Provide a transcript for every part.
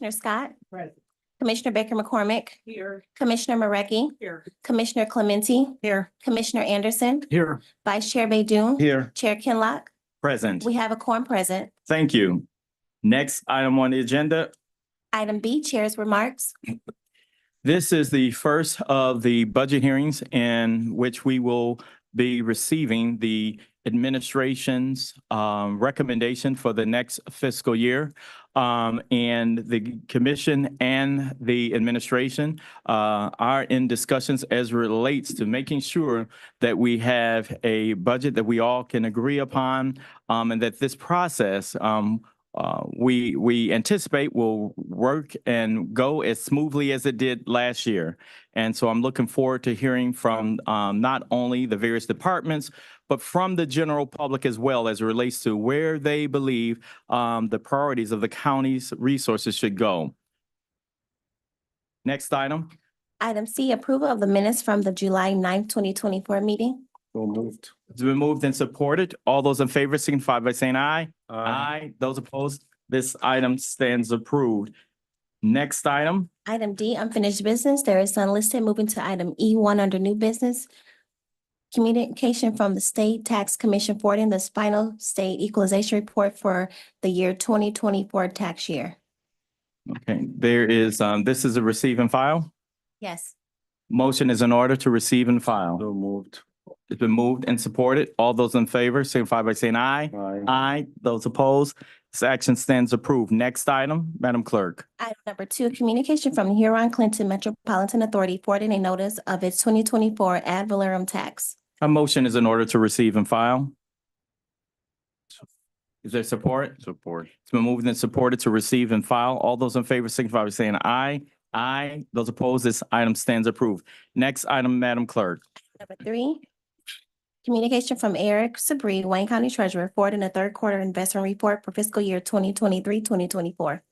Commissioner Scott, Present. Commissioner Baker McCormick, Here. Commissioner Marecki, Here. Commissioner Clementi, Here. Commissioner Anderson, Here. Vice Chair Baydoun, Here. Chair Kinlock. Present. We have a quorum present. Thank you. Next item on the agenda. Item B, Chair's remarks. This is the first of the budget hearings in which we will be receiving the administration's recommendation for the next fiscal year. And the commission and the administration are in discussions as relates to making sure that we have a budget that we all can agree upon, and that this process we anticipate will work and go as smoothly as it did last year. And so I'm looking forward to hearing from not only the various departments, but from the general public as well as it relates to where they believe the priorities of the county's resources should go. Next item. Item C, approval of the minutes from the July 9th, 2024 meeting. So moved. It's been moved and supported. All those in favor signify by saying aye. Aye. Those opposed, this item stands approved. Next item. Item D, unfinished business. There is none listed. Moving to item E1 under new business. Communication from the State Tax Commission forwarding the final state equalization report for the year 2024 tax year. Okay, there is, this is a receive and file. Yes. Motion is in order to receive and file. So moved. It's been moved and supported. All those in favor signify by saying aye. Aye. Aye. Those opposed, this action stands approved. Next item, Madam Clerk. Item number 2, communication from the Huron-Clinton Metropolitan Authority forwarding a notice of its 2024 ad valorem tax. A motion is in order to receive and file. Is there support? Support. It's been moved and supported to receive and file. All those in favor signify by saying aye. Aye. Those opposed, this item stands approved. Next item, Madam Clerk. Number 3, communication from Eric Sabri, Wayne County Treasurer, forwarding the third quarter investment report for fiscal year 2023, 2024.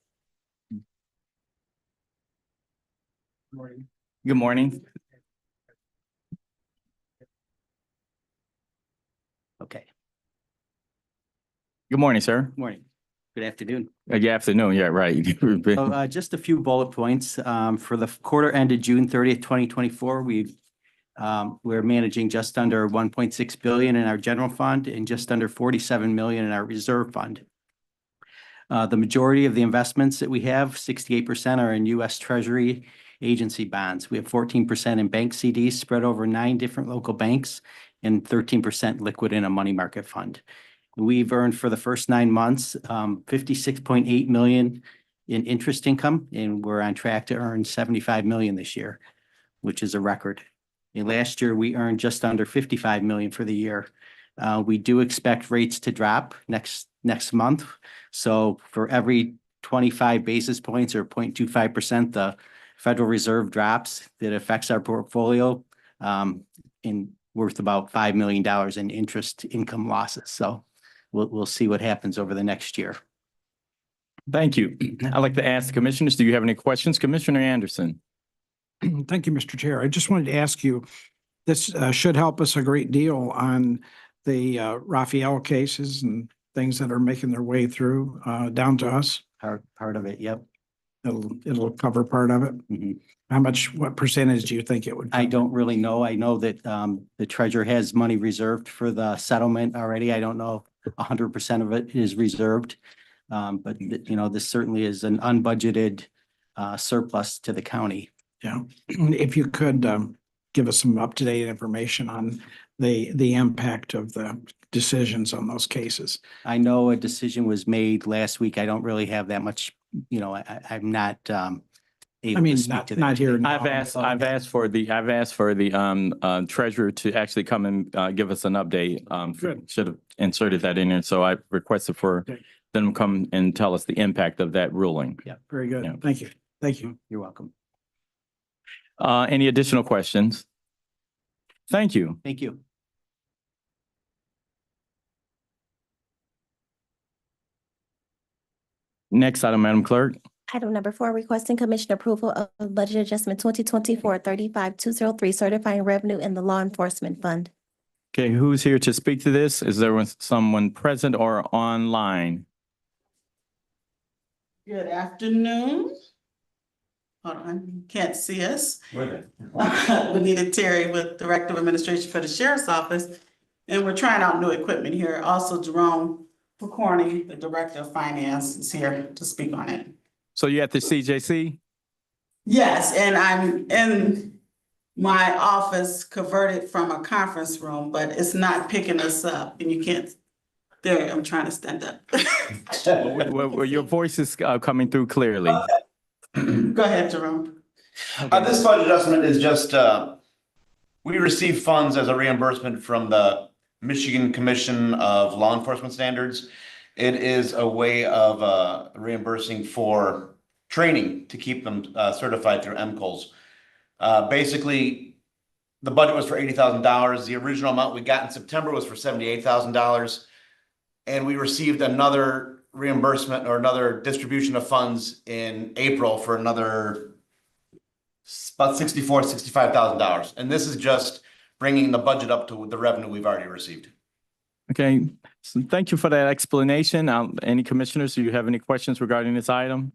Good morning. Okay, Good morning, sir. morning, good afternoon. Good afternoon. Yeah, right. So just a few bullet points. For the quarter ended June 30th, 2024, we're managing just under 1.6 billion in our general fund and just under 47 million in our reserve fund. The majority of the investments that we have, 68%, are in U.S. Treasury agency bonds. We have 14% in bank CDs spread over 9 different local banks and 13% liquid in a money market fund. We've earned for the first 9 months, 56.8 million in interest income, and we're on track to earn 75 million this year, which is a record. And last year, we earned just under 55 million for the year. We do expect rates to drop next month. So for every 25 basis points or 0.25%, the Federal Reserve drops, that affects our portfolio in worth about $5 million in interest income losses. So we'll see what happens over the next year. Thank you. I'd like to ask the commissioners, do you have any questions? Commissioner Anderson? Thank you, Mr. Chair. I just wanted to ask you, this should help us a great deal on the Raphael cases and things that are making their way through down to us. Part of it, yep. It'll cover part of it. Mhm. What percentage do you think it would? I don't really know. I know that the treasurer has money reserved for the settlement already. I don't know if 100% of it is reserved. But you know, this certainly is an unbudgeted surplus to the county. Yeah, if you could give us some up-to-date information on the impact of the decisions on those cases. I know a decision was made last week. I don't really have that much, you know, I'm not able to speak to that. Not here. I've asked for the treasurer to actually come and give us an update. Good. Should have inserted that in there. So I requested for Okay. them to come and tell us the impact of that ruling. Very good. Yeah. Thank you. Thank you. You're welcome. Any additional questions? Thank you. Thank you. Next item, Madam Clerk. Item number 4, requesting commission approval of budget adjustment 2024 35203, certifying revenue in the law enforcement fund. Okay, who's here to speak to this? Is there someone present or online? Good afternoon. Hold on, you can't see us. Lenita Terry with Director of Administration for the Sheriff's Office. And we're trying out new equipment here. Also Jerome Pokorny, the Director of Finance, is here to speak on it. So you at the CJC? Yes, and I'm in my office converted from a conference room, but it's not picking us up and you can't. There, I'm trying to stand up. Well, your voice is coming through clearly. Go ahead, Jerome. This budget adjustment is just, we received funds as a reimbursement from the Michigan Commission of Law Enforcement Standards. It is a way of reimbursing for training to keep them certified through MCOLs. Basically, the budget was for $80,000. The original amount we got in September was for $78,000. And we received another reimbursement or another distribution of funds in April for another about $65,000. And this is just bringing the budget up to the revenue we've already received. Okay, so thank you for that explanation. Any commissioners, do you have any questions regarding this item?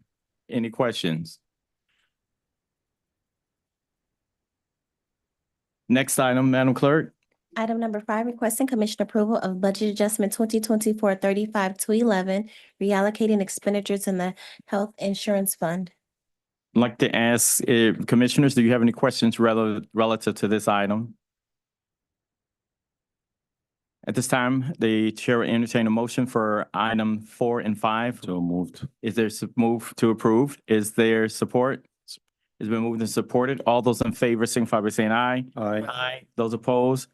Any questions? Next item, Madam Clerk. Item number 5, requesting commission approval of budget adjustment 2024-35-211, reallocating expenditures in the health insurance fund. I'd like to ask commissioners, do you have any questions relative to this item? At this time, the chair will entertain a motion for item 4 and 5. So moved. Is there move to approve? Is there support? It's been moved and supported. All those in favor signify by saying aye. Aye. Aye. Those opposed?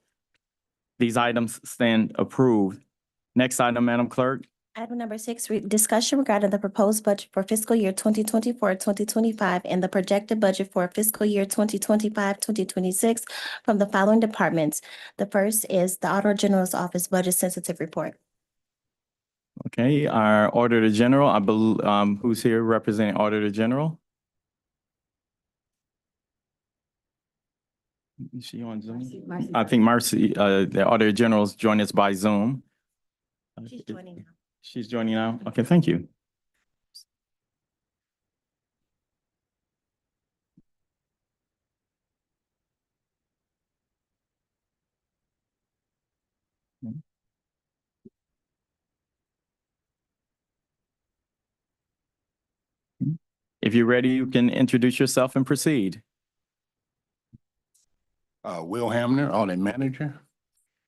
These items stand approved. Next item, Madam Clerk. Item number 6, discussion regarding the proposed budget for fiscal year 2024-2025 and the projected budget for fiscal year 2025-2026 from the following departments. The first is the Auditor General's Office Budget Sensitive Report. Okay, our Auditor General, I believe, who's here representing Auditor General? Is she on Zoom? I think Marcy, the Auditor General is joining us by Zoom. She's joining now. She's joining now. Okay, thank you. If you're ready, you can introduce yourself and proceed. Will Hamner, Audit Manager.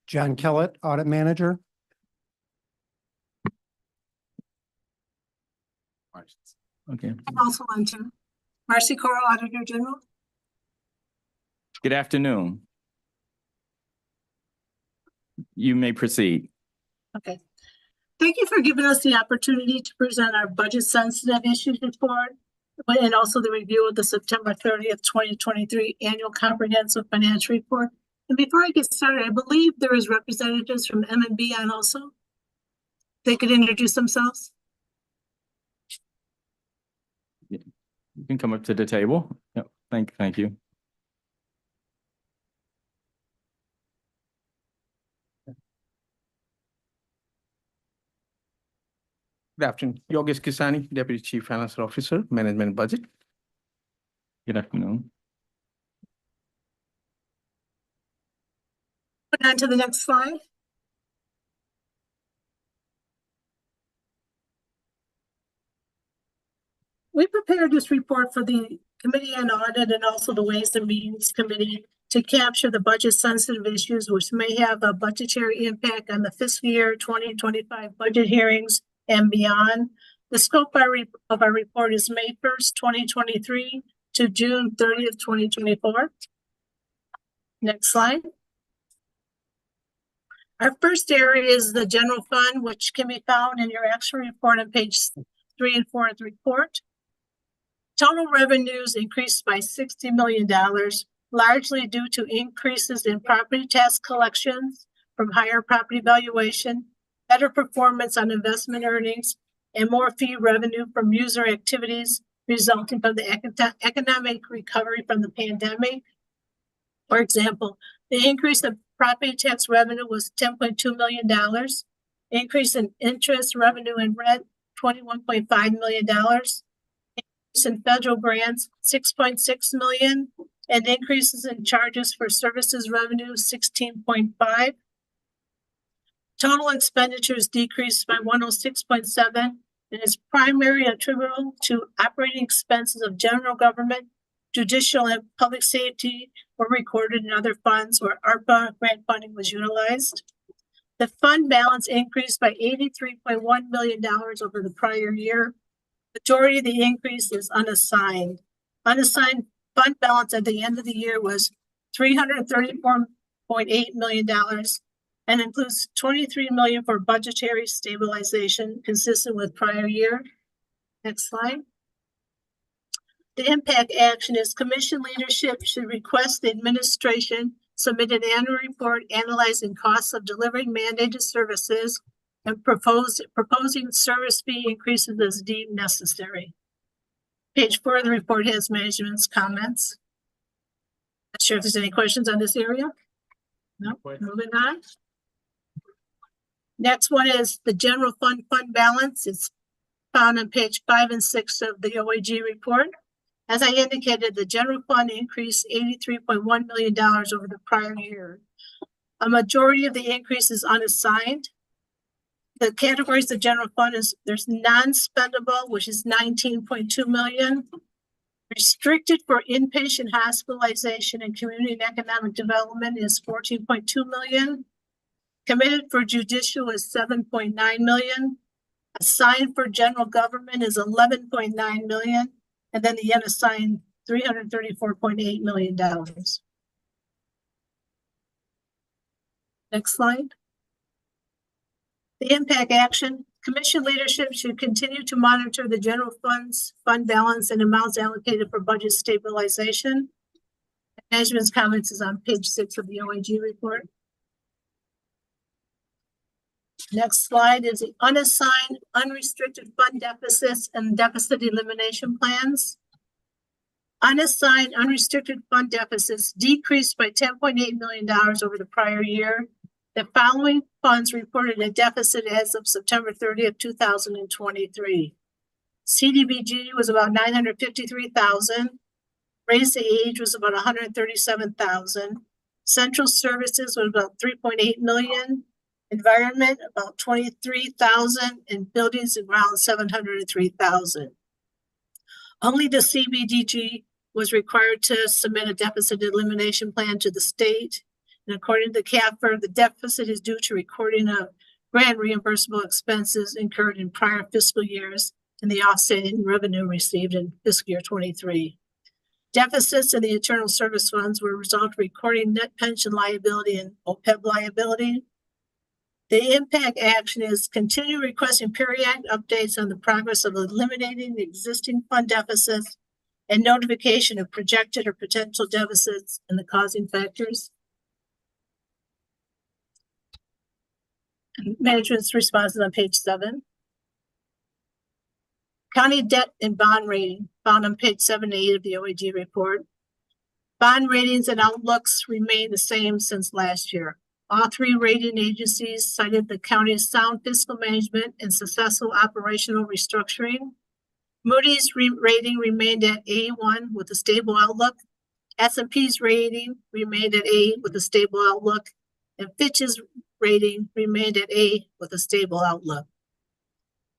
John Kellett, Audit Manager. Okay, I'm also on too. Marcy Coral, Auditor General. good afternoon. You may proceed. Okay. Thank you for giving us the opportunity to present our budget sensitive issues report and also the review of the September 30th, 2023 annual comprehensive financial report. And before I get started, I believe there is representatives from M&B on also. They could introduce themselves. You can come up to the table. Yep, thank you. Good afternoon. Yogesh Kisani, Deputy Chief Financial Officer, Management Budget. Good afternoon. Put on to the next slide. We prepared this report for the Committee on Audit and also the Ways and Means Committee to capture the budget sensitive issues which may have a budgetary impact on the fiscal year 2025 budget hearings and beyond. The scope of our report is May 1st, 2023 to June 30th, 2024. Next slide. Our first area is the general fund, which can be found in your actual report on page 3 and 4 of the report. Total revenues increased by $60 million, largely due to increases in property tax collections from higher property valuation, better performance on investment earnings, and more fee revenue from user activities resulting from the economic recovery from the pandemic. For example, the increase in property tax revenue was $10.2 million. Increase in interest revenue and rent $21.5 million. Increase in federal grants, $6.6 million, and increases in charges for services revenue, $16.5. Total expenditures decreased by $106.7 and is primarily attributable to operating expenses of general government, judicial and public safety were recorded in other funds where ARPA grant funding was utilized. The fund balance increased by $83.1 million over the prior year. Majority of the increase is unassigned. Unassigned fund balance at the end of the year was $334.8 million and includes $23 million for budgetary stabilization consistent with prior year. Next slide. The impact action is commission leadership should request the administration submit an annual report analyzing costs of delivering mandated services and proposing service fee increases as deemed necessary. Page 4 of the report has management's comments. Not sure if there's any questions on this area. No, moving on. Next one is the general fund balance. It's found on page 5 and 6 of the OAG report. As I indicated, the general fund increased $83.1 million over the prior year. A majority of the increase is unassigned. The categories of general fund is there's non-spendable, which is $19.2 million. Restricted for inpatient hospitalization and community and economic development is $14.2 million. Committed for judicial is $7.9 million. Assigned for general government is $11.9 million. And then the unassigned $334.8 million. Next slide. The impact action. Commission leadership should continue to monitor the general fund balance and amounts allocated for budget stabilization. Management's comments is on page 6 of the OAG report. Next slide is the unassigned, unrestricted fund deficits and deficit elimination plans. Unassigned, unrestricted fund deficits decreased by $10.8 million over the prior year. The following funds reported a deficit as of September 30th, 2023. CDBG was about $953,000. Raise the Age was about $137,000. Central Services was about $3.8 million. Environment about $23,000 and buildings and grounds $703,000. Only the CBDG was required to submit a deficit elimination plan to the state. And according to the CAFR, the deficit is due to recording of grant reimbursable expenses incurred in prior fiscal years and the offsetting revenue received in fiscal year 23. Deficits in the internal service funds were a result of recording net pension liability and OPEB liability. The impact action is continue requesting periodic updates on the progress of eliminating the existing fund deficits and notification of projected or potential deficits and the causing factors. Management's response is on page 7. County debt and bond rating found on page 7 and 8 of the OAG report. Bond ratings and outlooks remain the same since last year. All 3 rating agencies cited the county's sound fiscal management and successful operational restructuring. Moody's rating remained at A1 with a stable outlook. S&P's rating remained at A with a stable outlook. And Fitch's rating remained at A with a stable outlook.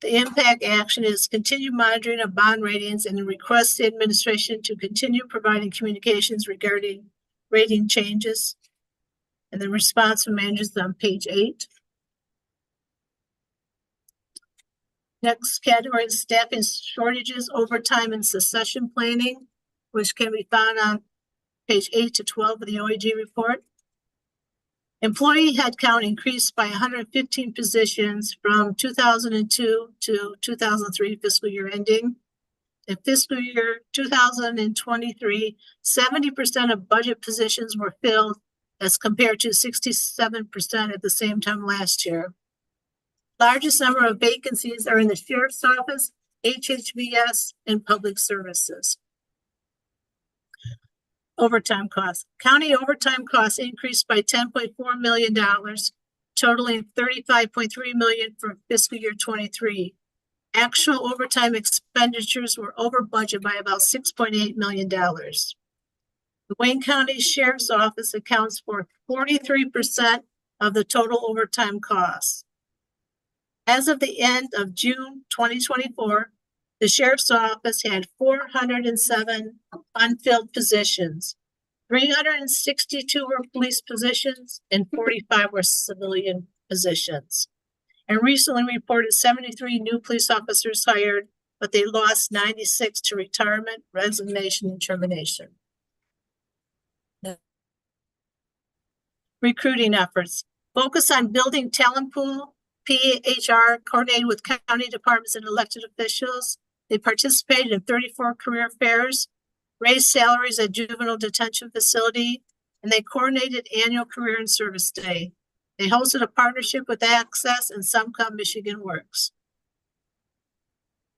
The impact action is continued monitoring of bond ratings and request the administration to continue providing communications regarding rating changes. And the response from managers on page 8. Next category is staffing shortages, overtime, and succession planning, which can be found on page 8 to 12 of the OAG report. Employee headcount increased by 115 positions from 2002 to 2003 fiscal year ending. In fiscal year 2023, 70% of budget positions were filled as compared to 67% at the same time last year. Largest number of vacancies are in the Sheriff's Office, HHVS, and Public Services. Overtime costs. County overtime costs increased by $10.4 million, totaling $35.3 million for fiscal year 23. Actual overtime expenditures were over budget by about $6.8 million. The Wayne County Sheriff's Office accounts for 43% of the total overtime costs. As of the end of June 2024, the Sheriff's Office had 407 unfilled positions. 362 were police positions and 45 were civilian positions. And recently reported 73 new police officers hired, but they lost 96 to retirement, resignation, and termination. Recruiting efforts. Focus on building talent pool. PHR coordinated with county departments and elected officials. They participated in 34 career fairs, raised salaries at juvenile detention facility, and they coordinated annual career and service day. They hosted a partnership with Access and Sumcom Michigan Works.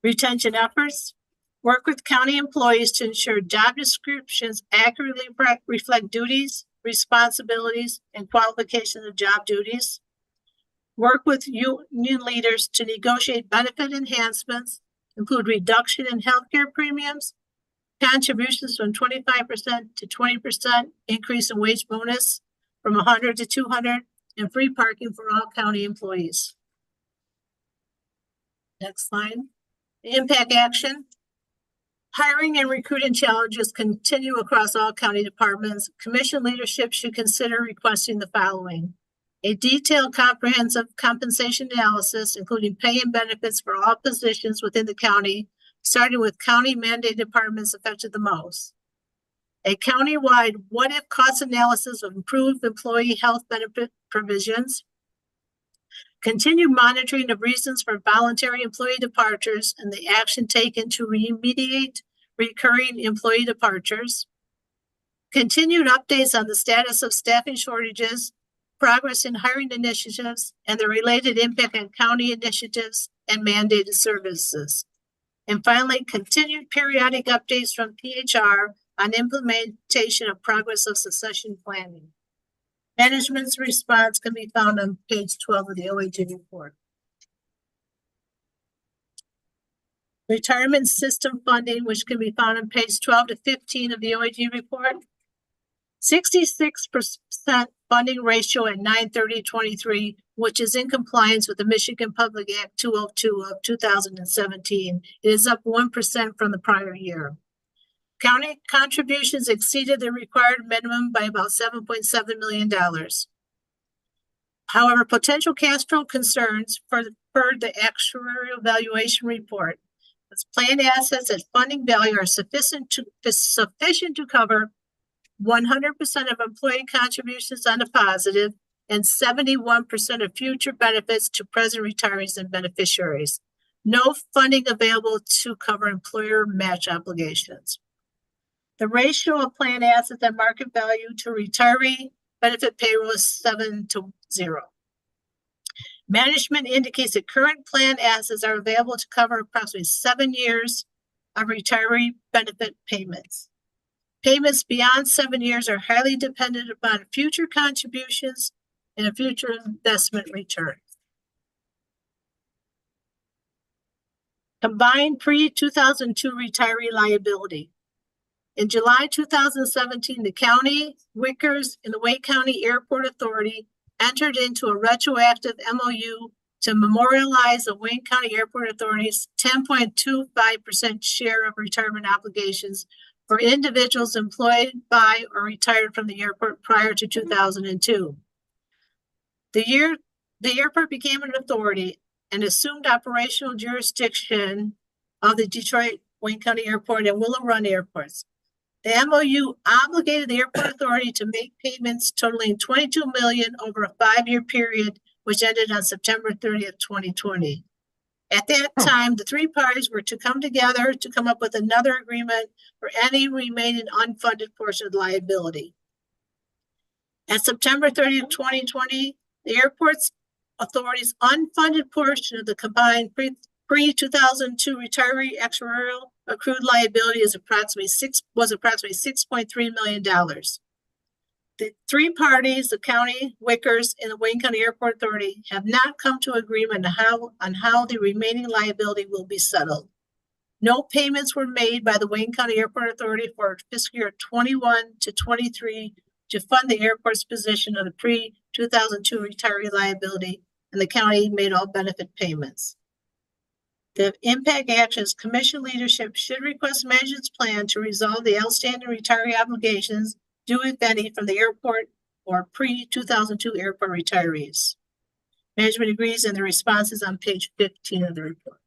Retention efforts. Work with county employees to ensure job descriptions accurately reflect duties, responsibilities, and qualifications of job duties. Work with union leaders to negotiate benefit enhancements, include reduction in healthcare premiums, contributions from 25% to 20%, increase in wage bonus from 100 to 200, and free parking for all county employees. Next slide. Impact action. Hiring and recruiting challenges continue across all county departments. Commission leadership should consider requesting the following: a detailed comprehensive compensation analysis, including pay and benefits for all positions within the county, starting with county mandated departments affected the most. A county-wide what-if cost analysis of improved employee health benefit provisions. Continued monitoring of reasons for voluntary employee departures and the action taken to remediate recurring employee departures. Continued updates on the status of staffing shortages, progress in hiring initiatives, and the related impact on county initiatives and mandated services. And finally, continued periodic updates from PHR on implementation of progress of succession planning. Management's response can be found on page 12 of the OAG report. Retirement system funding, which can be found on page 12 to 15 of the OAG report. 66% funding ratio at 9/30/23, which is in compliance with the Michigan Public Act 202 of 2017. It is up 1% from the prior year. County contributions exceeded the required minimum by about $7.7 million. However, potential cash flow concerns for the actuarial valuation report. As planned assets at funding value are sufficient to cover 100% of employee contributions on a positive and 71% of future benefits to present retirees and beneficiaries. No funding available to cover employer match obligations. The ratio of planned assets at market value to retiree benefit payroll is 7-0. Management indicates that current planned assets are available to cover approximately 7 years of retiree benefit payments. Payments beyond 7 years are highly dependent upon future contributions and a future investment return. Combined pre-2002 retiree liability. In July 2017, the county, Wickers, and the Wake County Airport Authority entered into a retroactive MOU to memorialize the Wayne County Airport Authority's 10.25% share of retirement obligations for individuals employed by or retired from the airport prior to 2002. The airport became an authority and assumed operational jurisdiction of the Detroit, Wayne County Airport, and Willow Run airports. The MOU obligated the airport authority to make payments totaling $22 million over a 5-year period, which ended on September 30th, 2020. At that time, the three parties were to come together to come up with another agreement for any remaining unfunded portion of the liability. At September 30th, 2020, the airport's authority's unfunded portion of the combined pre-2002 retiree actuarial accrued liability was approximately $6.3 million. The three parties, the county, Wickers, and the Wayne County Airport Authority, have not come to agreement on how the remaining liability will be settled. No payments were made by the Wayne County Airport Authority for fiscal year 21 to 23 to fund the airport's position of the pre-2002 retiree liability, and the county made all benefit payments. The impact actions commission leadership should request management's plan to resolve the outstanding retiree obligations due, if any, from the airport or pre-2002 airport retirees. Management agrees, and the response is on page 15 of the report.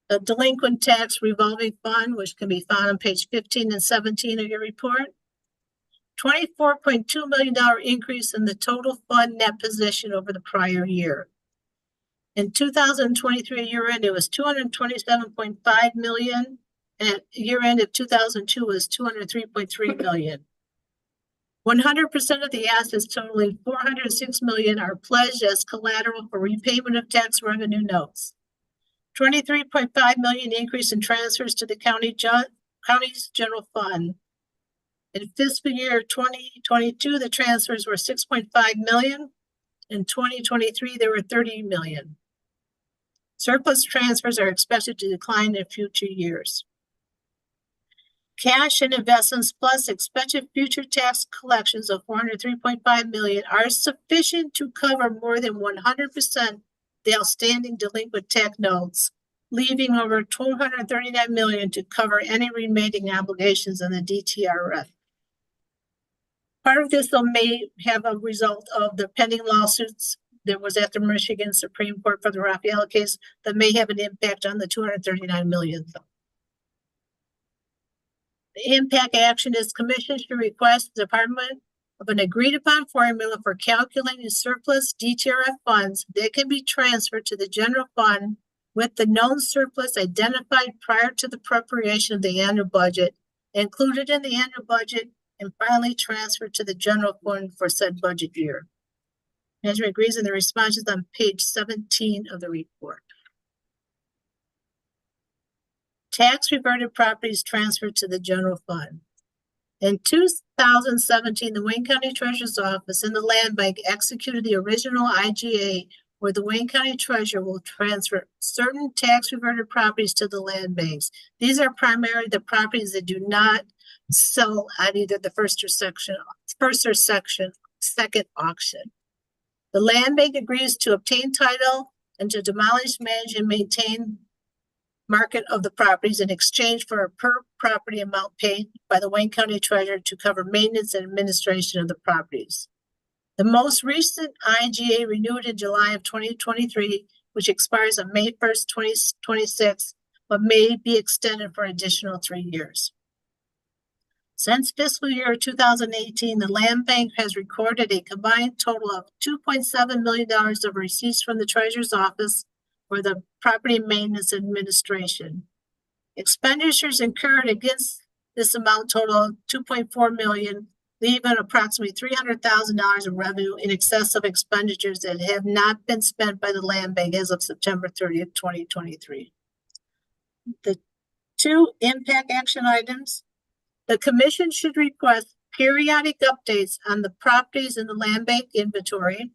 The delinquent tax revolving fund, which can be found on page 15 and 17 of your report. $24.2 million increase in the total fund net position over the prior year. In 2023 year end, it was $227.5 million, and at year end of 2002 was $203.3 million. 100% of the assets totaling $406 million are pledged as collateral for repayment of tax revenue notes. $23.5 million increase in transfers to the county's general fund. In fiscal year 2022, the transfers were $6.5 million. In 2023, there were $30 million. Surplus transfers are expected to decline in future years. Cash and investments plus expected future tax collections of $403.5 million are sufficient to cover more than 100% the outstanding delinquent tax notes, leaving over $239 million to cover any remaining obligations in the DTRF. Part of this, though, may have a result of the pending lawsuits that was at the Michigan Supreme Court for the Raphael case that may have an impact on the $239 million. The impact action is commission should request the Department of an agreed upon formula for calculating surplus DTRF funds that can be transferred to the general fund with the known surplus identified prior to the preparation of the annual budget, included in the annual budget, and finally transferred to the general fund for said budget year. Management agrees, and the response is on page 17 of the report. Tax reverted properties transferred to the general fund. In 2017, the Wayne County Treasurer's Office and the Land Bank executed the original IGA where the Wayne County Treasurer will transfer certain tax reverted properties to the land banks. These are primarily the properties that do not sell at either the first or second auction. The land bank agrees to obtain title and to demolish, manage, and maintain market of the properties in exchange for a per property amount paid by the Wayne County Treasurer to cover maintenance and administration of the properties. The most recent IGA renewed in July of 2023, which expires on May 1st, 2026, but may be extended for additional 3 years. Since fiscal year 2018, the Land Bank has recorded a combined total of $2.7 million of receipts from the Treasurer's Office for the property maintenance administration. Expenditures incurred against this amount total $2.4 million, leaving approximately $300,000 of revenue in excess of expenditures that have not been spent by the Land Bank as of September 30th, 2023. The two impact action items. The commission should request periodic updates on the properties in the Land Bank inventory,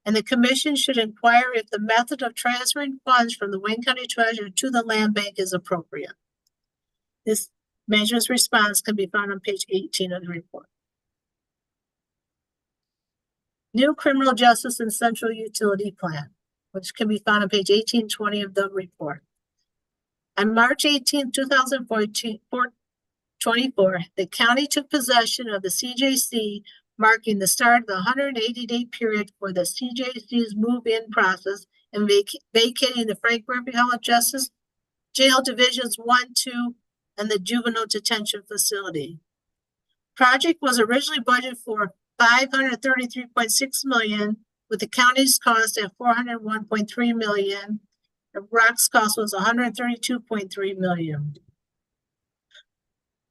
and the commission should inquire if the method of transferring funds from the Wayne County Treasurer to the Land Bank is appropriate. This measure's response can be found on page 18 of the report. New Criminal Justice and Central Utility Plan, which can be found on page 1820 of the report. On March 18, 2024, the county took possession of the CJC, marking the start of the 180-day period for the CJC's move-in process and vacating the Frank Murphy Hall of Justice Jail Divisions 1, 2, and the Juvenile Detention Facility. Project was originally budgeted for $533.6 million, with the county's cost at $401.3 million. The ROC's cost was $132.3 million.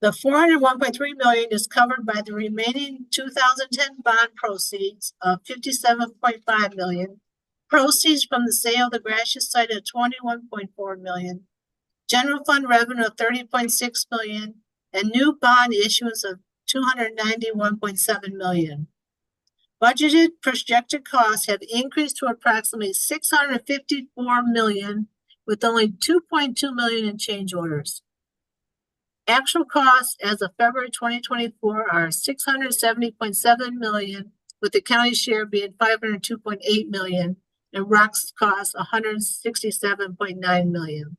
The $401.3 million is covered by the remaining 2010 bond proceeds of $57.5 million, proceeds from the sale of the Gratiot site at $21.4 million, general fund revenue of $30.6 million, and new bond issuance of $291.7 million. Budgeted projected costs have increased to approximately $654 million, with only $2.2 million in change orders. Actual costs as of February 2024 are $670.7 million, with the county share being $502.8 million, and ROC's cost $167.9 million.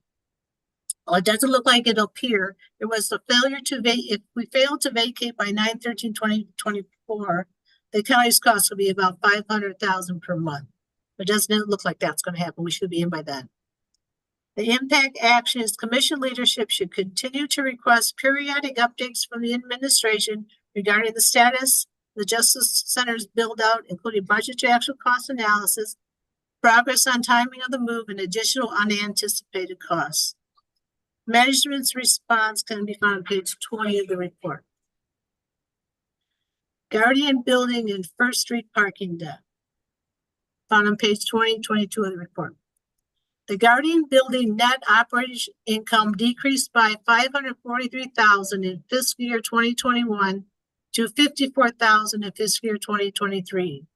Well, it doesn't look like it'll appear. There was a failure to if we failed to vacate by 9/13/2024, the county's cost will be about $500,000 per month. It doesn't look like that's going to happen. We should be in by then. The impact action is commission leadership should continue to request periodic updates from the administration regarding the status of the Justice Center's build out, including budget to actual cost analysis, progress on timing of the move, and additional unanticipated costs. Management's response can be found on page 20 of the report. Guardian Building and First Street parking deck, found on page 20 and 22 of the report. The Guardian Building net operating income decreased by $543,000 in fiscal year 2021 to $54,000 in fiscal year 2023,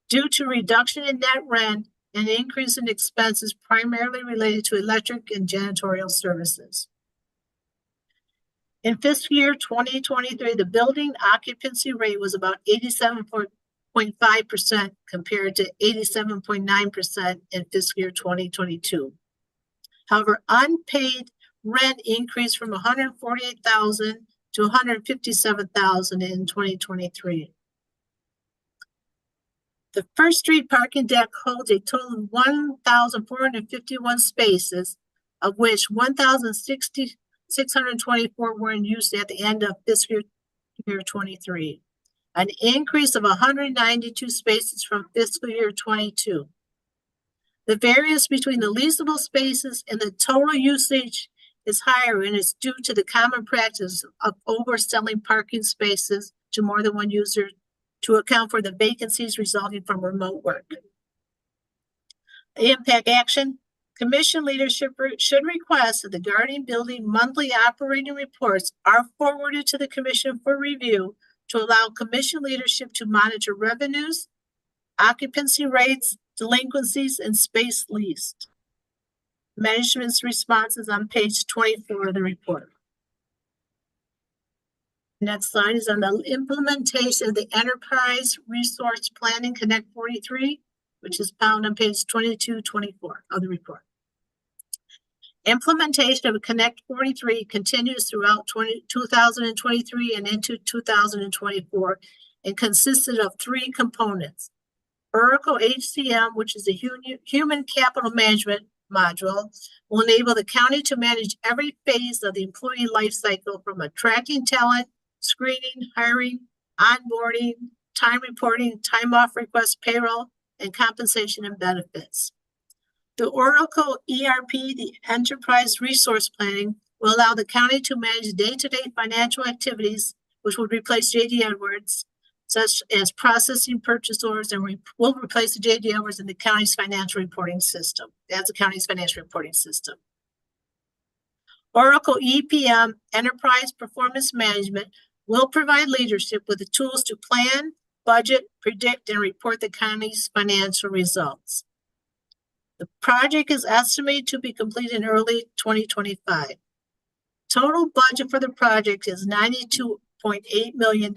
due to reduction in net rent and increase in expenses primarily related to electric and janitorial services. In fiscal year 2023, the building occupancy rate was about 87.5% compared to 87.9% in fiscal year 2022. However, unpaid rent increased from $148,000 to $157,000 in 2023. The First Street parking deck holds a total of 1,451 spaces, of which 1,624 were in use at the end of fiscal year 23, an increase of 192 spaces from fiscal year 22. The variance between the leasable spaces and the total usage is higher, and it's due to the common practice of overselling parking spaces to more than one user to account for the vacancies resulting from remote work. Impact action. Commission leadership should request that the Guardian Building monthly operating reports are forwarded to the commission for review to allow commission leadership to monitor revenues, occupancy rates, delinquencies, and space leased. Management's response is on page 24 of the report. Next slide is on the implementation of the Enterprise Resource Planning Connect 43, which is found on page 22-24 of the report. Implementation of Connect 43 continues throughout 2023 and into 2024 and consisted of three components. Oracle HCM, which is a human capital management module, will enable the county to manage every phase of the employee life cycle, from attracting talent, screening, hiring, onboarding, time reporting, time off requests, payroll, and compensation and benefits. The Oracle ERP, the Enterprise Resource Planning, will allow the county to manage day-to-day financial activities, which will replace JD Edwards, such as processing purchase orders, and will replace the JD Edwards in the county's financial reporting system. That's the county's financial reporting system. Oracle EPM, Enterprise Performance Management, will provide leadership with the tools to plan, budget, predict, and report the county's financial results. The project is estimated to be completed in early 2025. Total budget for the project is $92.8 million.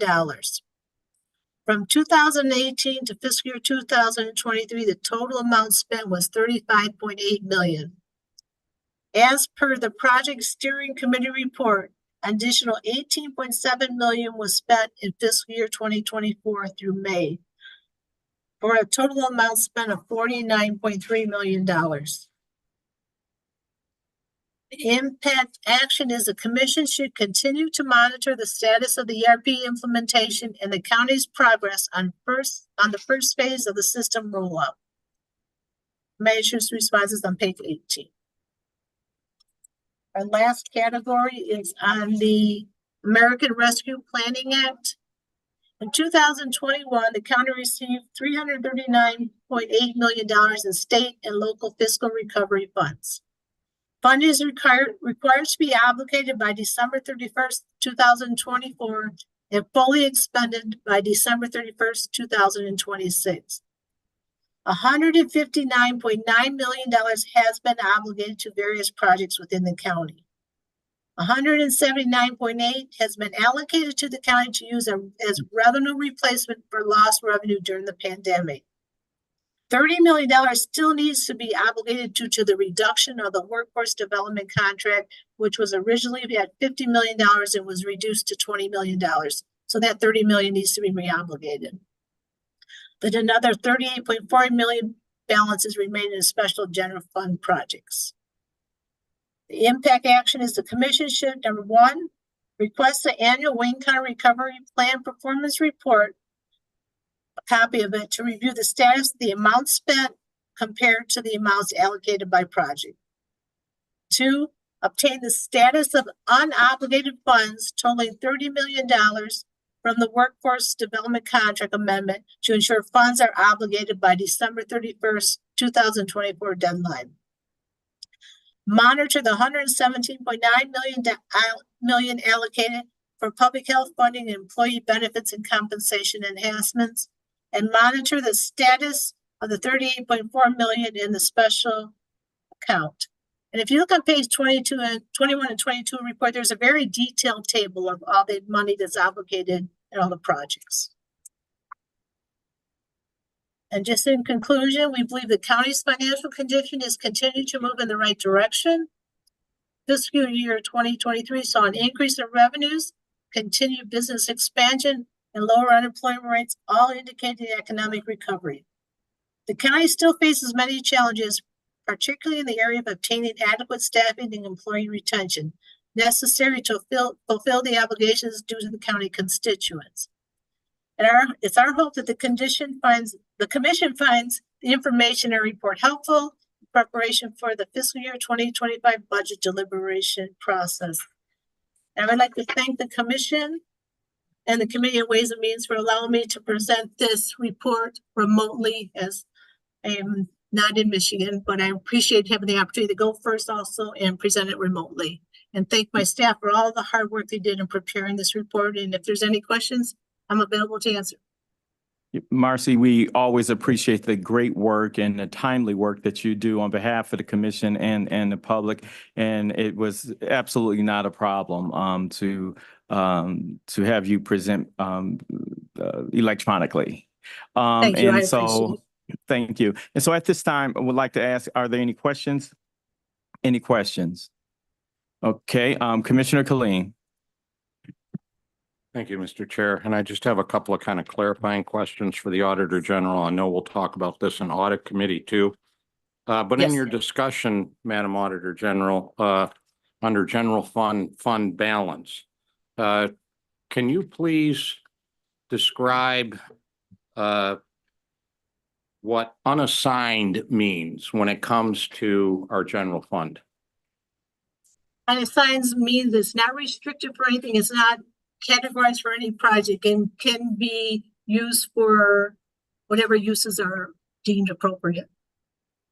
From 2018 to fiscal year 2023, the total amount spent was $35.8 million. As per the project steering committee report, an additional $18.7 million was spent in fiscal year 2024 through May, for a total amount spent of $49.3 million. The impact action is the commission should continue to monitor the status of the ERP implementation and the county's progress on the first phase of the system rollout. Manager's responses on page 18. Our last category is on the American Rescue Planning Act. In 2021, the county received $339.8 million in state and local fiscal recovery funds. fund is required to be obligated by December 31st, 2024, and fully expended by December 31st, 2026. $159.9 million has been obligated to various projects within the county. 179.8 has been allocated to the county to use as revenue replacement for lost revenue during the pandemic. $30 million still needs to be obligated due to the reduction of the workforce development contract, which was originally at $50 million and was reduced to $20 million. So that $30 million needs to be reobligated. But another $38.4 million balances remain in special general fund projects. The impact action is the commission should, number one, request the annual Wayne County Recovery Plan Performance Report, a copy of it, to review the status of the amount spent compared to the amounts allocated by project. Two, obtain the status of unobligated funds totaling $30 million from the Workforce Development Contract Amendment to ensure funds are obligated by December 31st, 2024 deadline. Monitor the $117.9 million allocated for public health funding, employee benefits and compensation enhancements, and monitor the status of the $38.4 million in the special account. And if you look on page 22 and 21 and 22 report, there's a very detailed table of all the money that's obligated in all the projects. And just in conclusion, we believe the county's financial condition is continuing to move in the right direction. Fiscal year 2023 saw an increase in revenues, continued business expansion, and lower unemployment rates, all indicating economic recovery. The county still faces many challenges, particularly in the area of obtaining adequate staffing and employee retention necessary to fulfill the obligations due to the county constituents. And it's our hope that the commission finds the information and report helpful in preparation for the fiscal year 2025 budget deliberation process. And I would like to thank the commission and the Committee on Ways and Means for allowing me to present this report remotely, as I am not in Michigan, but I appreciate having the opportunity to go first also and present it remotely. And thank my staff for all the hard work they did in preparing this report. And if there's any questions, I'm available to answer. Marcy, we always appreciate the great work and the timely work that you do on behalf of the commission and the public. And it was absolutely not a problem to have you present electronically. Thank you. I And so, appreciate it. thank you. And so at this time, I would like to ask, are there any questions? Any questions? Okay, Commissioner Killeen. Thank you, Mr. Chair. And I just have a couple of kind of clarifying questions for the Auditor General. I know we'll talk about this in Audit Committee too. But in Yes. your discussion, Madam Auditor General, under General Fund Balance, can you please describe what unassigned means when it comes to our general fund? Unassigned means it's not restricted for anything. It's not categorized for any project and can be used for whatever uses are deemed appropriate.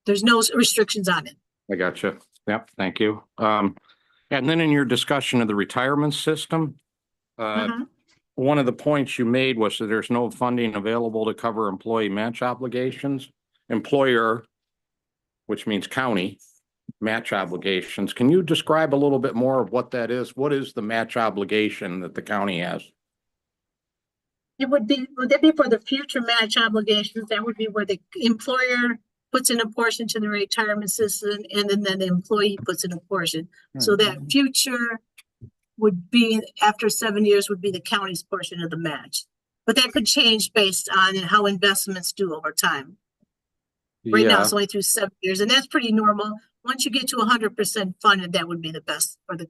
There's no restrictions on it. I got you. Yep, thank you. And then in your discussion of the retirement system, one of the points you made was that there's no funding available to cover employee match obligations. Employer, which means county, match obligations. Can you describe a little bit more of what that is? What is the match obligation that the county has? Would that be for the future match obligations? That would be where the employer puts in a portion to the retirement system and then the employee puts in a portion. So that future would be, after 7 years, would be the county's portion of the match. But that could change based on how investments do over time. Right now, it's only through 7 years, and that's pretty normal. Once you get to 100% funded, that would be the best for the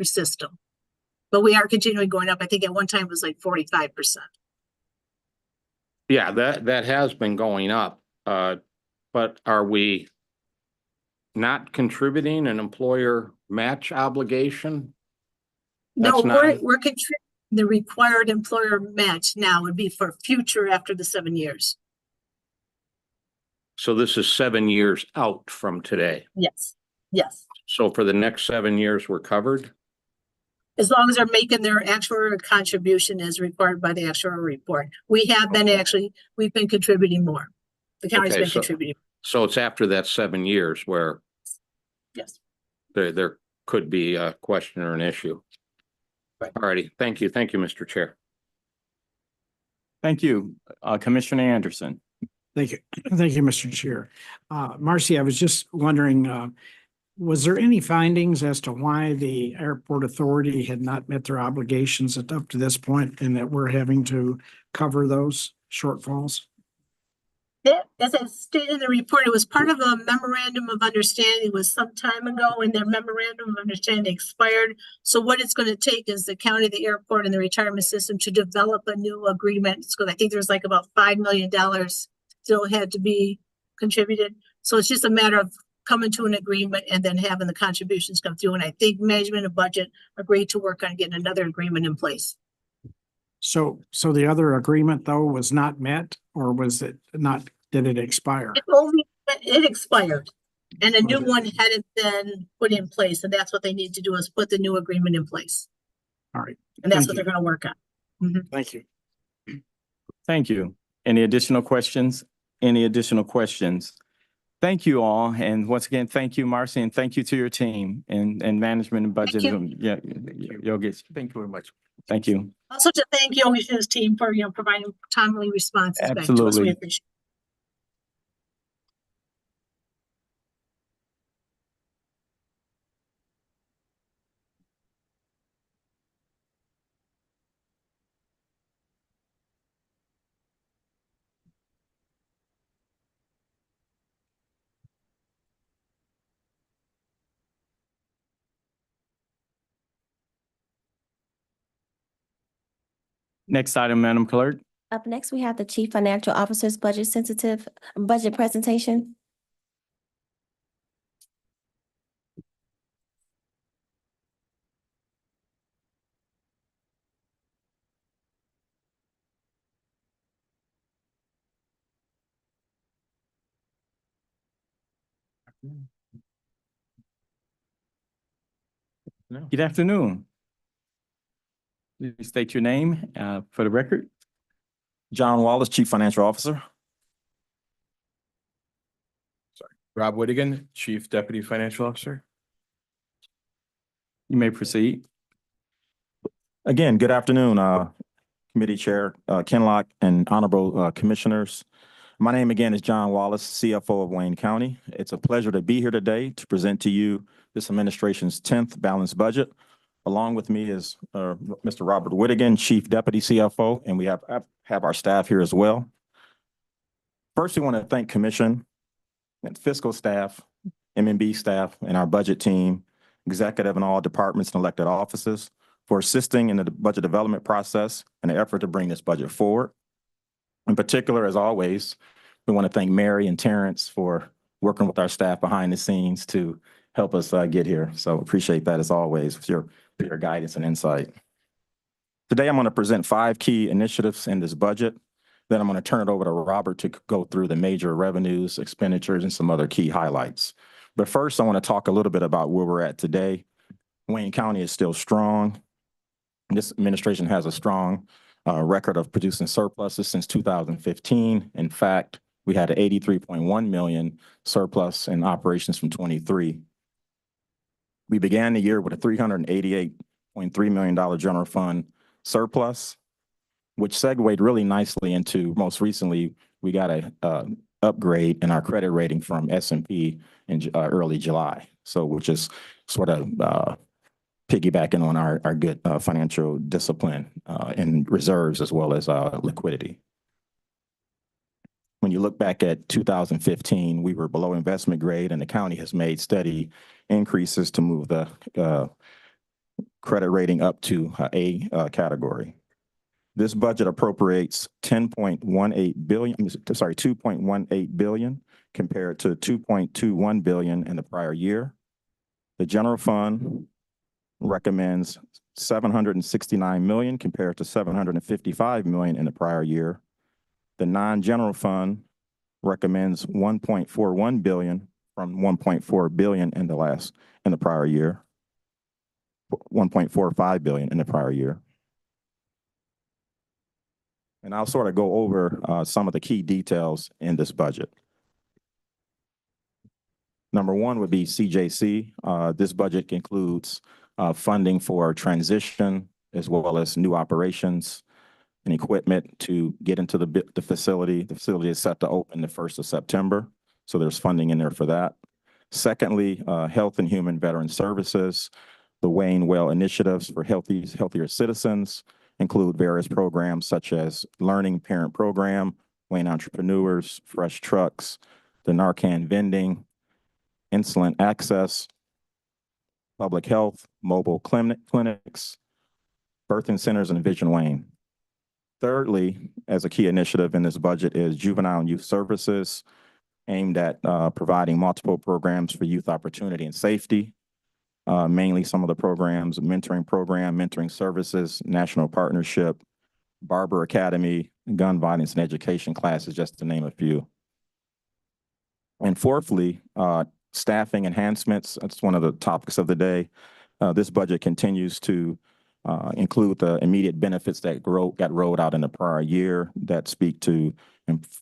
system. But we are continuing going up. I think at one time it was like 45%. Yeah, that has been going up. But are we not contributing an employer match obligation? No, That's not- we're contributing the required employer match now would be for future after the 7 years. So this is 7 years out from today. Yes. Yes, So for the next 7 years, we're covered? as long as they're making their actuarial contribution as required by the actuarial report. We have been we've been contributing more. The county's Okay, been so- contributing, So it's after that 7 years where yes. there could be a question or an issue. Right. All righty. Thank you. Thank you, Mr. Chair. Thank you. Commissioner Anderson. Thank you. Thank you, Mr. Chair. Marcy, I was just wondering, was there any findings as to why the airport authority had not met their obligations up to this point and that we're having to cover those shortfalls? As I stated in the report, it was part of a memorandum of understanding. It was some time ago and their memorandum of understanding expired. So what it's going to take is the county, the airport, and the retirement system to develop a new agreement. So I think there's like about $5 million still had to be contributed. So it's just a matter of coming to an agreement and then having the contributions come through. And I think management and budget agreed to work on getting another agreement in place. So the other agreement though was not met, or was it not, did it expire? It expired and a new one hadn't been put in place. And that's what they need to do is put the new agreement in place. All right, And that's Thank what you. they're going to work on. Mhm. thank you. Thank you. Any additional questions? Any additional questions? Thank you all. And once again, thank you, Marcy, and thank you to your team and management and budget. you. Yeah, you'll get, Thank you very much. thank you. Also to thank Yogi and his team for, providing timely responses back to us. Absolutely. We appreciate Next item, Madam Clerk. Up next, we have the Chief Financial Officer's budget presentation. Good afternoon. Please state your name for the record. John Wallace, Chief Financial Officer. Rob Whittigan, Chief Deputy Financial Officer. You may proceed. Again, good afternoon, Committee Chair Ken Locke and Honorable Commissioners. My name again is John Wallace, CFO of Wayne County. It's a pleasure to be here today to present to you this administration's 10th balanced budget. Along with me is Mr. Robert Whittigan, Chief Deputy CFO, and we have our staff here as well. First, we want to thank Commission and fiscal staff, MNB staff, and our budget team, executive and all departments and elected offices for assisting in the budget development process and the effort to bring this budget forward. In particular, as always, we want to thank Mary and Terrence for working with our staff behind the scenes to help us get here. So appreciate that as always with your guidance and insight. Today, I'm going to present 5 key initiatives in this budget. Then I'm going to turn it over to Robert to go through the major revenues, expenditures, and some other key highlights. But first, I want to talk a little bit about where we're at today. Wayne County is still strong. This administration has a strong record of producing surpluses since 2015. In fact, we had an 83.1 million surplus in operations from 23. We began the year with a $388.3 million general fund surplus, which segued really nicely into, most recently, we got a upgrade in our credit rating from S&P in early July. So which is sort of piggybacking on our good financial discipline and reserves as well as liquidity. When you look back at 2015, we were below investment grade, and the county has made steady increases to move the credit rating up to A category. This budget appropriates 2.18 billion compared to 2.21 billion in the prior year. The general fund recommends 769 million compared to 755 million in the prior year. The non-general fund recommends 1.41 billion from 1.4 billion in the prior year. 1.45 billion in the prior year. And I'll sort of go over some of the key details in this budget. Number one would be CJC. This budget includes funding for transition as well as new operations and equipment to get into the facility. The facility is set to open the 1st of September, so there's funding in there for that. Secondly, Health and Human Veteran Services. The Wayne Well initiatives for healthier citizens include various programs such as Learning Parent Program, Wayne Entrepreneurs, Fresh Trucks, the Narcan vending, insulin access, public health, mobile clinics, birthing centers, and Vision Wayne. Thirdly, as a key initiative in this budget is Juvenile and Youth Services, aimed at providing multiple programs for youth opportunity and safety. Mainly some of the programs, mentoring services, national partnership, Barber Academy, gun violence and education classes, just to name a few. And fourthly, staffing enhancements. That's one of the topics of the day. This budget continues to include the immediate benefits that got rolled out in the prior year that speak to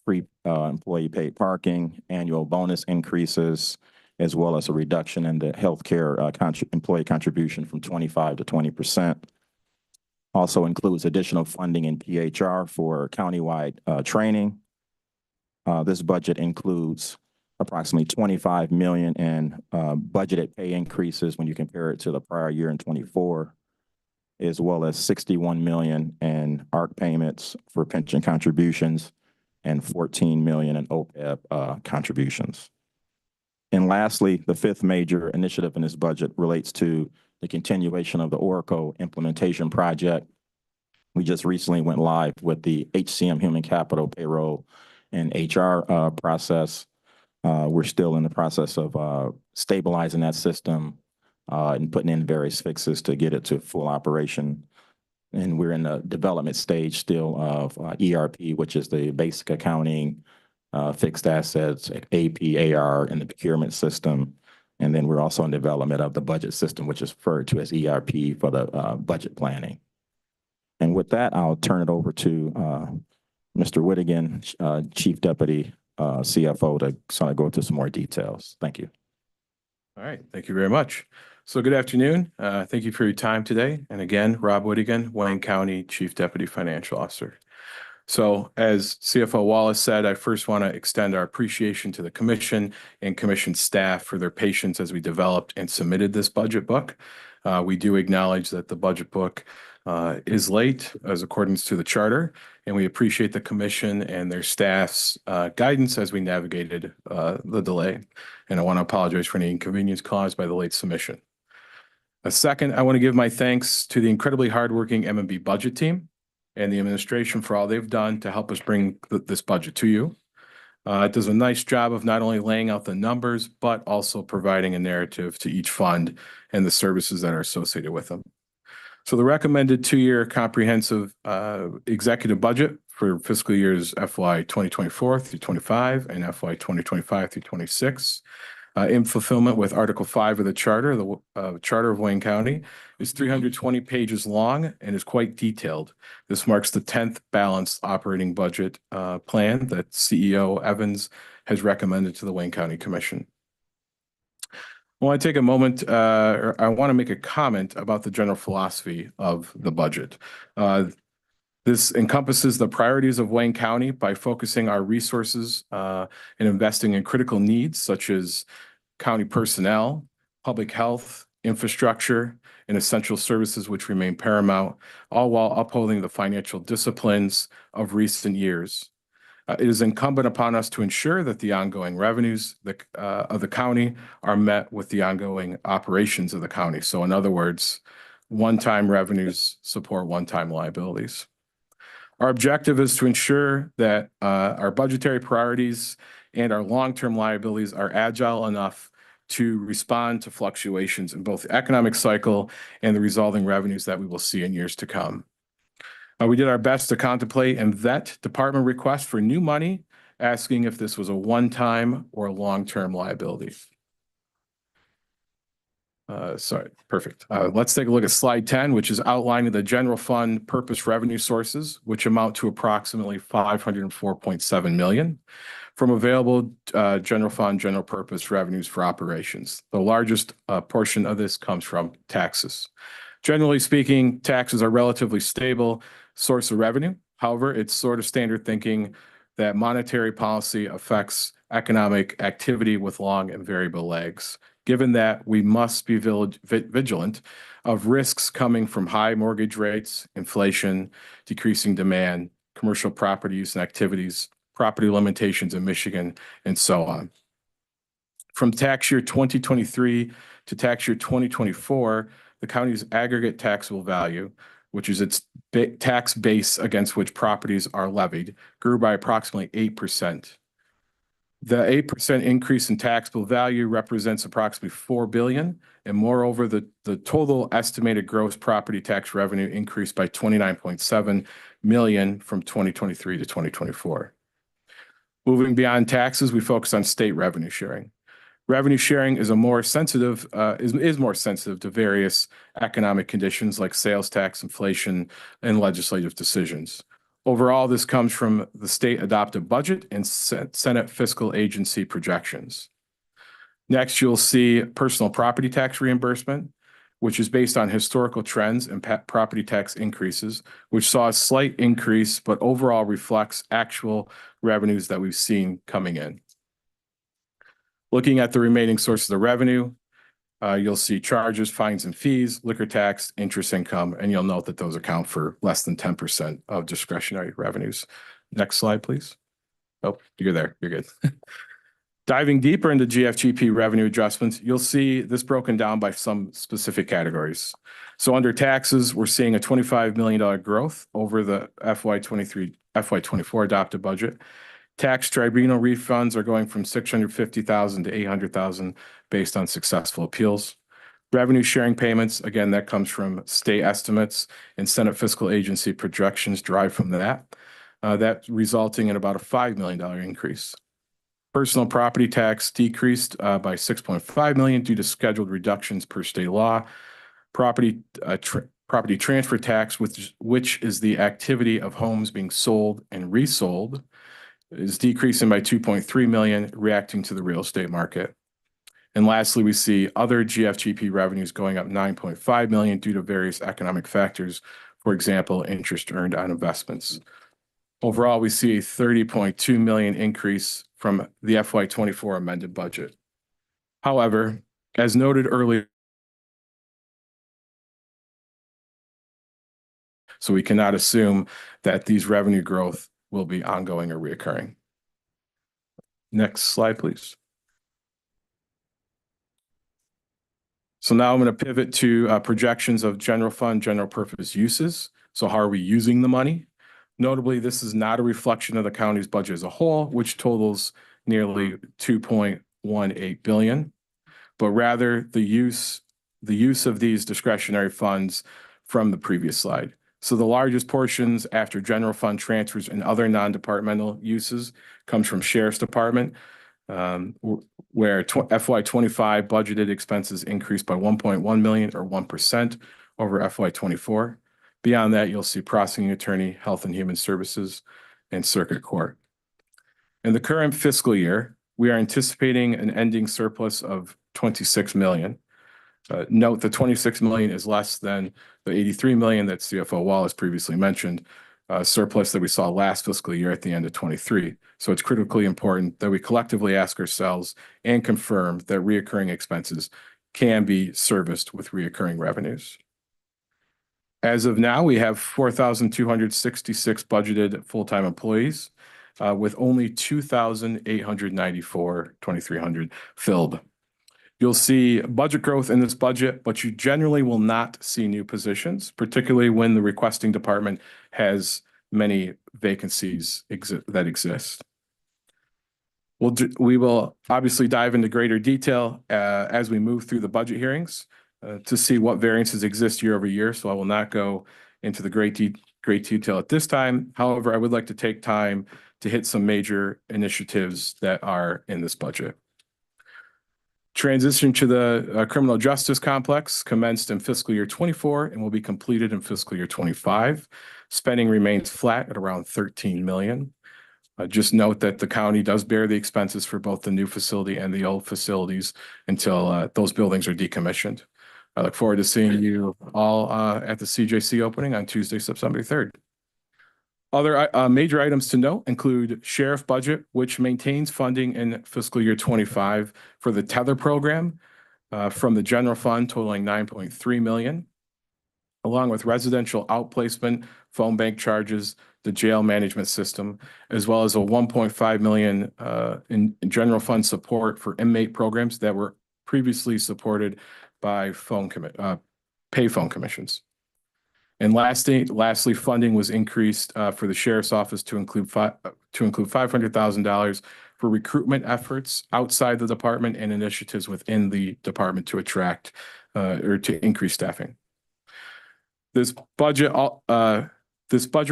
free employee paid parking, annual bonus increases, as well as a reduction in the healthcare employee contribution from 25 to 20%. Also includes additional funding in PHR for countywide training. This budget includes approximately 25 million in budgeted pay increases when you compare it to the prior year in 24, as well as 61 million in ARC payments for pension contributions and 14 million in OPEB contributions. And lastly, the fifth major initiative in this budget relates to the continuation of the Oracle implementation project. We just recently went live with the HCM Human Capital Payroll and HR process. We're still in the process of stabilizing that system and putting in various fixes to get it to full operation. And we're in the development stage still of ERP, which is the basic accounting, fixed assets, AP, AR, and the procurement system. And then we're also in development of the budget system, which is referred to as ERP for the budget planning. And with that, I'll turn it over to Mr. Whittigan, Chief Deputy CFO, to sort of go into some more details. Thank you. All right, thank you very much. So good afternoon. Thank you for your time today. And again, Rob Whittigan, Wayne County Chief Deputy Financial Officer. So as CFO Wallace said, I first want to extend our appreciation to the commission and commission staff for their patience as we developed and submitted this budget book. We do acknowledge that the budget book is late as accordance to the charter, and we appreciate the commission and their staff's guidance as we navigated the delay. And I want to apologize for any inconvenience caused by the late submission. Second, I want to give my thanks to the incredibly hardworking M&B budget team and the administration for all they've done to help us bring this budget to you. It does a nice job of not only laying out the numbers, but also providing a narrative to each fund and the services that are associated with them. So the recommended two-year comprehensive executive budget for fiscal years FY 2024 through 25 and FY 2025 through 26 in fulfillment with Article 5 of the Charter, the Charter of Wayne County, is 320 pages long and is quite detailed. This marks the 10th balanced operating budget plan that CEO Evans has recommended to the Wayne County Commission. I want to take a moment, or I want to make a comment about the general philosophy of the budget. This encompasses the priorities of Wayne County by focusing our resources and investing in critical needs such as county personnel, public health, infrastructure, and essential services which remain paramount, all while upholding the financial disciplines of recent years. It is incumbent upon us to ensure that the ongoing revenues of the county are met with the ongoing operations of the county. So in other words, one-time revenues support one-time liabilities. Our objective is to ensure that our budgetary priorities and our long-term liabilities are agile enough to respond to fluctuations in both the economic cycle and the resulting revenues that we will see in years to come. We did our best to contemplate and vet department requests for new money asking if this was a one-time or long-term liability. Sorry, perfect. Let's take a look at slide 10, which is outlining the general fund purpose revenue sources, which amount to approximately $504.7 million from available general fund, general purpose revenues for operations. The largest portion of this comes from taxes. Generally speaking, taxes are relatively stable source of revenue. However, it's sort of standard thinking that monetary policy affects economic activity with long and variable lags. Given that, we must be vigilant of risks coming from high mortgage rates, inflation, decreasing demand, commercial property use and activities, property limitations in Michigan, and so on. From tax year 2023 to tax year 2024, the county's aggregate taxable value, which is its tax base against which properties are levied, grew by approximately 8%. The 8% increase in taxable value represents approximately $4 billion, and moreover, the total estimated gross property tax revenue increased by $29.7 million from 2023 to 2024. Moving beyond taxes, we focus on state revenue sharing. Revenue sharing is more sensitive to various economic conditions like sales tax, inflation, and legislative decisions. Overall, this comes from the state adopted budget and Senate fiscal agency projections. Next, you'll see personal property tax reimbursement, which is based on historical trends and property tax increases, which saw a slight increase, but overall reflects actual revenues that we've seen coming in. Looking at the remaining sources of revenue, you'll see charges, fines and fees, liquor tax, interest income, and you'll note that those account for less than 10% of discretionary revenues. Next slide, please. Oh, you're there. You're good. Diving deeper into GFGP revenue adjustments, you'll see this broken down by some specific categories. So under taxes, we're seeing a $25 million growth over the FY24 adopted budget. Tax tribunal refunds are going from $650,000 to $800,000 based on successful appeals. Revenue sharing payments, again, that comes from state estimates and Senate fiscal agency projections derived from that. That resulting in about a $5 million increase. Personal property tax decreased by $6.5 million due to scheduled reductions per state law. Property transfer tax, which is the activity of homes being sold and resold, is decreasing by $2.3 million, reacting to the real estate market. And lastly, we see other GFGP revenues going up $9.5 million due to various economic factors, for example, interest earned on investments. Overall, we see a $30.2 million increase from the FY24 amended budget. However, as noted earlier, so we cannot assume that these revenue growth will be ongoing or reoccurring. Next slide, please. So now I'm going to pivot to projections of general fund, general purpose uses. So how are we using the money? Notably, this is not a reflection of the county's budget as a whole, which totals nearly $2.18 billion, but rather the use of these discretionary funds from the previous slide. So the largest portions after general fund transfers and other non-departmental uses comes from Sheriff's Department, where FY25 budgeted expenses increased by $1.1 million or 1% over FY24. Beyond that, you'll see prosecuting attorney, health and human services, and circuit court. In the current fiscal year, we are anticipating an ending surplus of $26 million. Note the $26 million is less than the $83 million that CFO Wallace previously mentioned, surplus that we saw last fiscal year at the end of 23. So it's critically important that we collectively ask ourselves and confirm that reoccurring expenses can be serviced with reoccurring revenues. As of now, we have 4,266 budgeted full-time employees, with only 2,894, 2,300 filled. You'll see budget growth in this budget, but you generally will not see new positions, particularly when the requesting department has many vacancies that exist. We will obviously dive into greater detail as we move through the budget hearings to see what variances exist year over year. So I will not go into the great detail at this time. However, I would like to take time to hit some major initiatives that are in this budget. Transition to the criminal justice complex commenced in fiscal year 24 and will be completed in fiscal year 25. Spending remains flat at around 13 million. Just note that the county does bear the expenses for both the new facility and the old facilities until those buildings are decommissioned. I look forward to seeing you all at the CJC opening on Tuesday, September 3rd. Other major items to note include sheriff budget, which maintains funding in fiscal year 25 for the Tether program from the general fund totaling 9.3 million, along with residential outplacement, phone bank charges, the jail management system, as well as a 1.5 million in general fund support for inmate programs that were previously supported by payphone commissions. And lastly, funding was increased for the sheriff's office to include $500,000 for recruitment efforts outside the department and initiatives within the department to attract or to increase staffing. This budget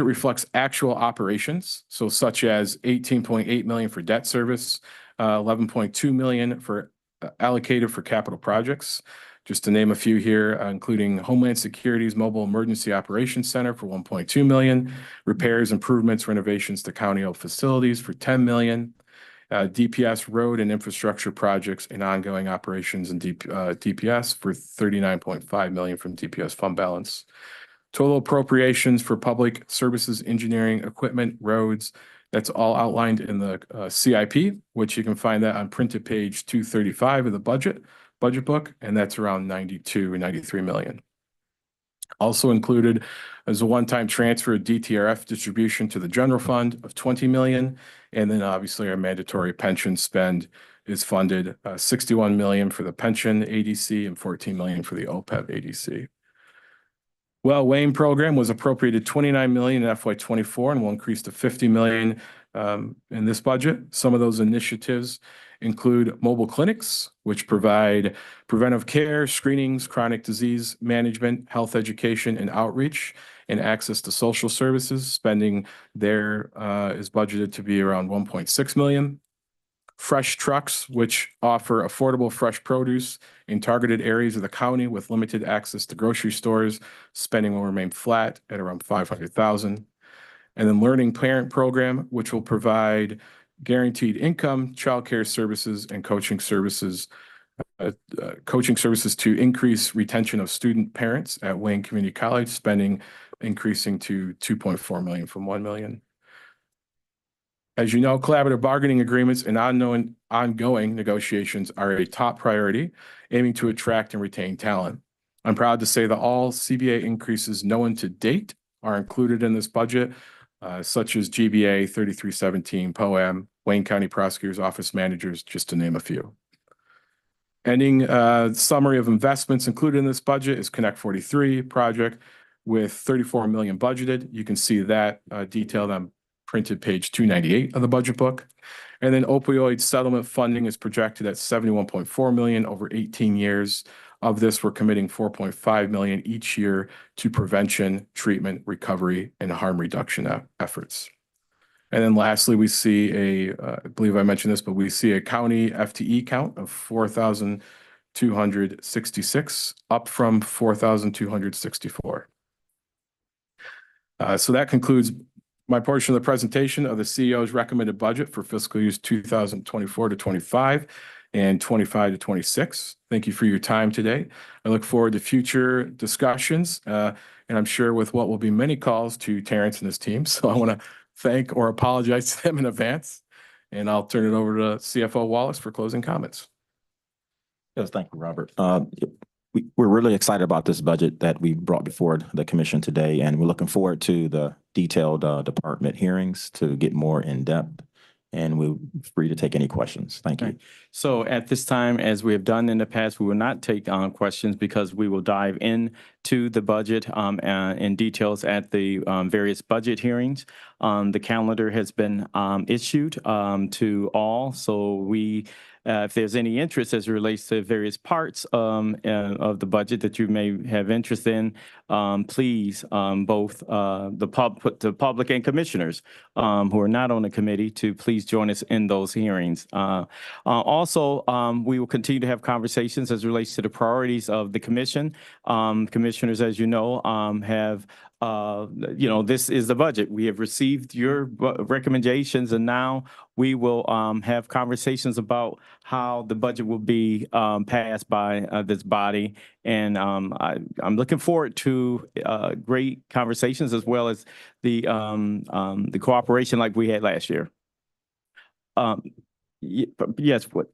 reflects actual operations, so such as 18.8 million for debt service, 11.2 million for allocated for capital projects. Just to name a few here, including Homeland Security's Mobile Emergency Operations Center for 1.2 million, repairs, improvements, renovations to county-owned facilities for 10 million, DPS road and infrastructure projects and ongoing operations and DPS for 39.5 million from DPS fund balance. Total appropriations for public services, engineering, equipment, roads, that's all outlined in the CIP, which you can find that on printed page 235 of the budget book, and that's around 92 or 93 million. Also included is a one-time transfer of DTRF distribution to the general fund of 20 million. And then obviously our mandatory pension spend is funded 61 million for the pension ADC and 14 million for the OPEB ADC. Well, Wayne program was appropriated 29 million in FY24 and will increase to 50 million in this budget. Some of those initiatives include mobile clinics, which provide preventive care, screenings, chronic disease management, health education, and outreach, and access to social services. Spending there is budgeted to be around 1.6 million. Fresh trucks, which offer affordable fresh produce in targeted areas of the county with limited access to grocery stores. Spending will remain flat at around 500,000. And then Learning Parent Program, which will provide guaranteed income, childcare services, and coaching services to increase retention of student parents at Wayne Community College, spending increasing to 2.4 million from 1 million. As you know, collaborative bargaining agreements and ongoing negotiations are a top priority, aiming to attract and retain talent. I'm proud to say that all CBA increases known to date are included in this budget, such as GBA 3317, POAM, Wayne County Prosecutor's Office Managers, just to name a few. Ending summary of investments included in this budget is Connect 43 project with 34 million budgeted. You can see that detailed on printed page 298 of the budget book. And then opioid settlement funding is projected at 71.4 million over 18 years. Of this, we're committing 4.5 million each year to prevention, treatment, recovery, and harm reduction efforts. And then lastly, we see I believe I mentioned this, but we see a county FTE count of 4,266, up from 4,264. So that concludes my portion of the presentation of the CEO's recommended budget for fiscal years 2024 to 25 and 25 to 26. Thank you for your time today. I look forward to future discussions, and I'm sure with what will be many calls to Terrence and his team. So I want to thank or apologize to them in advance, and I'll turn it over to CFO Wallace for closing comments. Yes, thank you, Robert. We're really excited about this budget that we brought before the commission today, and we're looking forward to the detailed department hearings to get more in depth. And we're free to take any questions. Thank you. So at this time, as we have done in the past, we will not take questions because we will dive into the budget in details at the various budget hearings. The calendar has been issued to all, so we if there's any interest as it relates to various parts of the budget that you may have interest in, please, both the public and commissioners who are not on the committee to please join us in those hearings. Also, we will continue to have conversations as it relates to the priorities of the commission. Commissioners, as you know, have this is the budget. We have received your recommendations, and now we will have conversations about how the budget will be passed by this body. And I'm looking forward to great conversations as well as the cooperation like we had last year. Yes, what?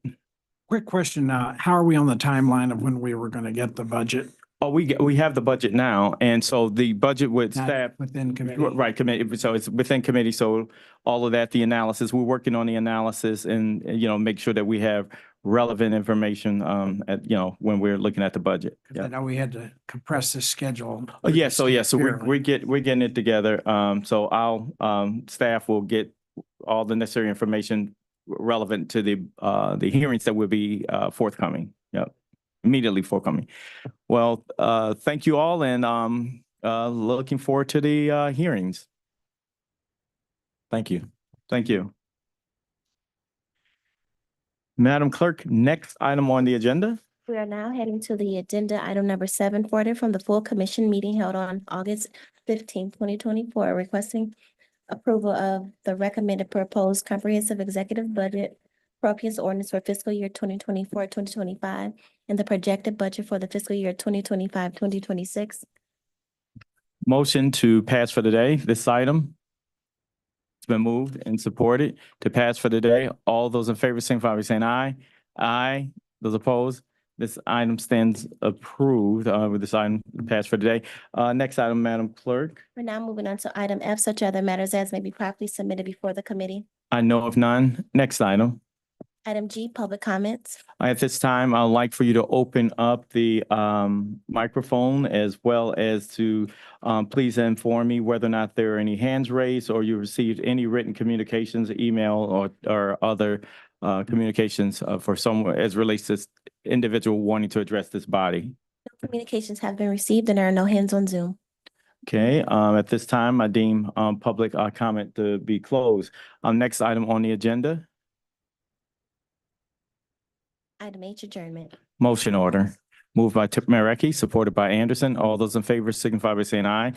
Quick question, how are we on the timeline of when we were going to get the budget? Oh, we have the budget now, and so the budget with Not staff. within committee? Right, committee, so it's within committee, so all of that, the analysis, we're working on the analysis and, make sure that we have relevant information, when we're looking at the budget. 'Cause I know we had to compress the schedule. Oh, yeah, so Fairly. we're getting it together. So our staff will get all the necessary information relevant to the hearings that will be forthcoming. Yep, immediately forthcoming. Well, thank you all, and looking forward to the hearings. Thank you. Thank you. Madam Clerk, next item on the agenda. We are now heading to the agenda item number 7, forwarded from the full commission meeting held on August 15th, 2024, requesting approval of the recommended proposed comprehensive executive budget appropriations ordinance for fiscal year 2024-2025 and the projected budget for the fiscal year 2025-2026. Motion to pass for the day, this item. It's been moved and supported to pass for the day. All those in favor signify by saying aye. Aye. Those opposed? This item stands approved with this item passed for today. Next item, Madam Clerk. We're now moving on to item F, such other matters as may be properly submitted before the committee. I know of none. Next item. Item G, public comments. At this time, I'd like for you to open up the microphone as well as to please inform me whether or not there are any hands raised or you received any written communications, email or other communications for someone as relates to this individual wanting to address this body. No communications have been received and there are no hands on Zoom. Okay, at this time, I deem public comment to be closed. Next item on the agenda. Item H, adjournment. Motion order. Moved by Marecki, supported by Anderson. All those in favor signify by saying aye.